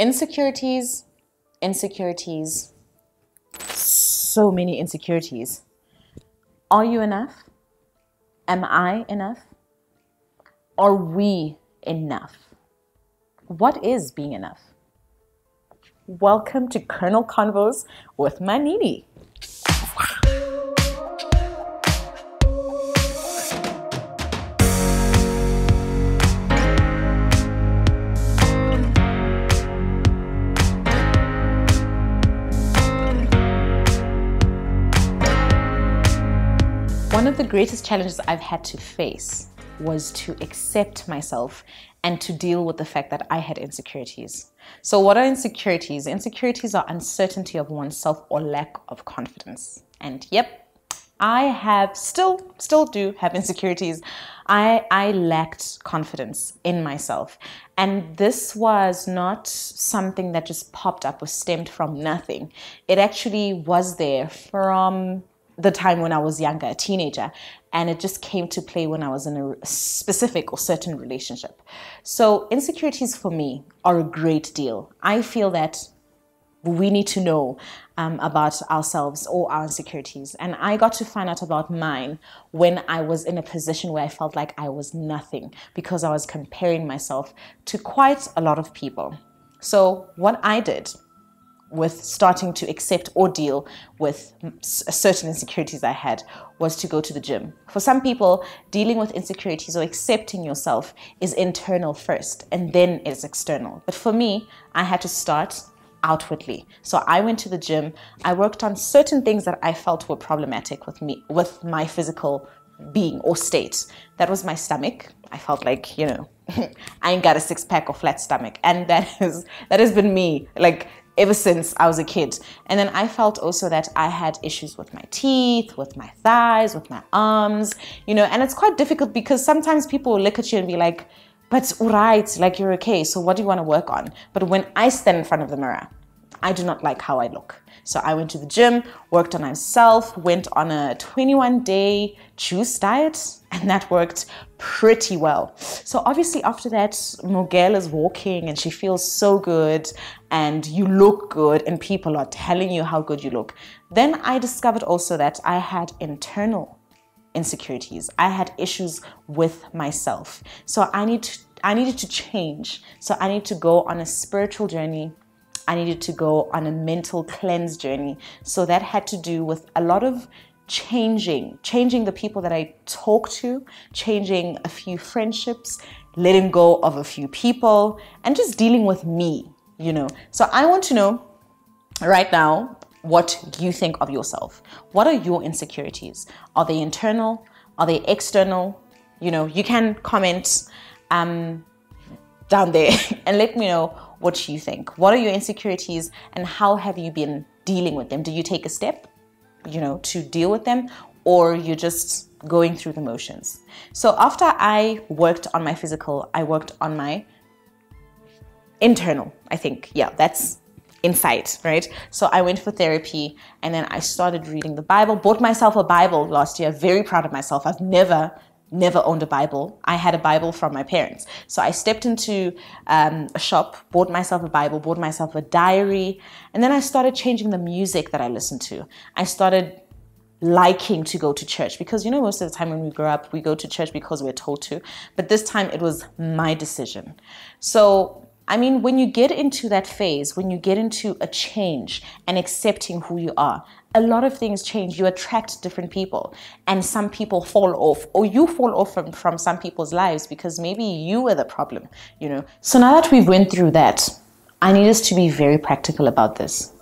Insecurities, insecurities, so many insecurities. Are you enough? Am I enough? Are we enough? What is being enough? Welcome to Kernel Convos with Manini. One of the greatest challenges I've had to face was to accept myself and to deal with the fact that I had insecurities. So what are insecurities? Insecurities are uncertainty of oneself or lack of confidence. And yep, I have still do have insecurities. I lacked confidence in myself. And this was not something that just popped up or stemmed from nothing. It actually was there from the time when I was younger, a teenager, and it just came to play when I was in a specific or certain relationship. So insecurities for me are a great deal. I feel that we need to know about ourselves or our insecurities. And I got to find out about mine when I was in a position where I felt like I was nothing because I was comparing myself to quite a lot of people. So what I did with starting to accept or deal with certain insecurities I had was to go to the gym. For some people, dealing with insecurities or accepting yourself is internal first and then it's external. But for me, I had to start outwardly. So I went to the gym. I worked on certain things that I felt were problematic with me, with my physical being or state. That was my stomach. I felt like, I ain't got a six-pack or flat stomach. And that has been me, like, ever since I was a kid. And then I felt also that I had issues with my teeth, with my thighs, with my arms, and it's quite difficult because sometimes people will look at you and be like, but alright, like you're okay, so what do you want to work on? But when I stand in front of the mirror, I do not like how I look. So I went to the gym, worked on myself, went on a 21-day juice diet, and that worked pretty well. So obviously after that, Mogel is walking and she feels so good and you look good and people are telling you how good you look. Then I discovered also that I had internal insecurities. I had issues with myself. So I needed to change. So I needed to go on a spiritual journey. I needed to go on a mental cleanse journey. So that had to do with a lot of changing the people that I talk to, changing a few friendships, letting go of a few people, and just dealing with me, So I want to know right now what you think of yourself. What are your insecurities? Are they internal? Are they external? You can comment down there and let me know what you think. What are your insecurities and how have you been dealing with them? Do you take a step, to deal with them, or you're just going through the motions? So after I worked on my physical, I worked on my internal, I think. Yeah, that's insight, right? So I went for therapy and then I started reading the Bible, bought myself a Bible last year, very proud of myself. I've never owned a Bible. I had a Bible from my parents. So I stepped into a shop, bought myself a Bible, bought myself a diary, and then I started changing the music that I listened to. I started liking to go to church because, most of the time when we grow up, we go to church because we're told to. But this time it was my decision. So when you get into that phase, when you get into a change and accepting who you are, a lot of things change. You attract different people and some people fall off, or you fall off from some people's lives because maybe you were the problem, So now that we've went through that, I need us to be very practical about this.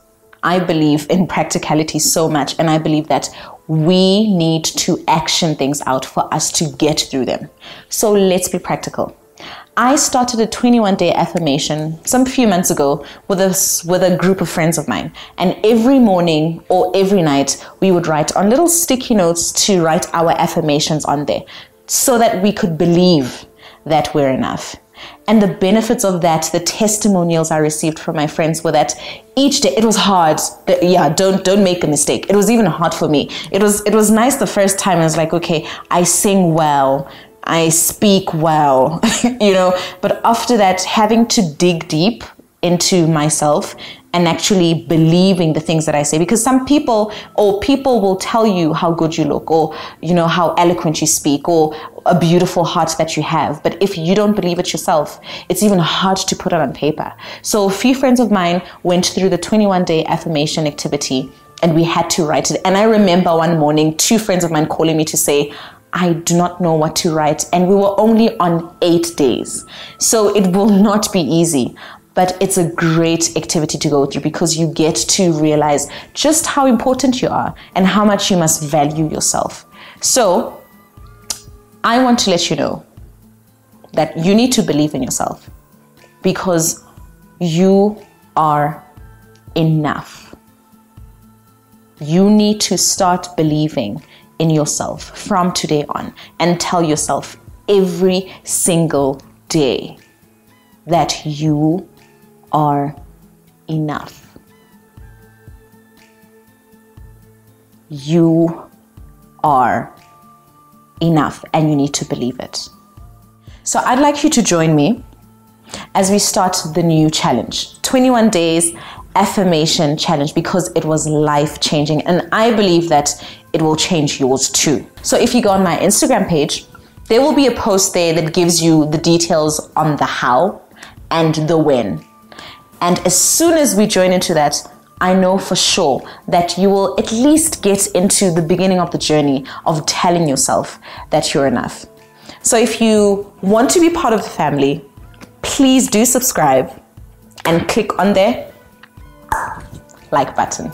I believe in practicality so much, and I believe that we need to action things out for us to get through them. So let's be practical. I started a 21-day affirmation some few months ago with a group of friends of mine. And every morning or every night, we would write on little sticky notes to write our affirmations on there so that we could believe that we're enough. And the benefits of that, the testimonials I received from my friends were that each day, it was hard. Yeah, don't make a mistake. It was even hard for me. It was nice the first time. I was like, okay, I sing well. I speak well, but after that, having to dig deep into myself and actually believing the things that I say. Because some people will tell you how good you look, or how eloquent you speak, or a beautiful heart that you have. But if you don't believe it yourself, it's even hard to put it on paper. So a few friends of mine went through the 21-day affirmation activity, and we had to write it. And I remember one morning, 2 friends of mine calling me to say, I do not know what to write. And we were only on 8 days. So it will not be easy. But it's a great activity to go through, because you get to realize just how important you are and how much you must value yourself. So I want to let you know that you need to believe in yourself, because you are enough. You need to start believing in yourself from today on, and tell yourself every single day that you are enough. You are enough, and you need to believe it. So I'd like you to join me as we start the new challenge, 21 days affirmation challenge, because it was life-changing, and I believe that it will change yours too. So if you go on my Instagram page, there will be a post there that gives you the details on the how and the when. And as soon as we join into that, I know for sure that you will at least get into the beginning of the journey of telling yourself that you're enough. So if you want to be part of the family, please do subscribe and click on the like button.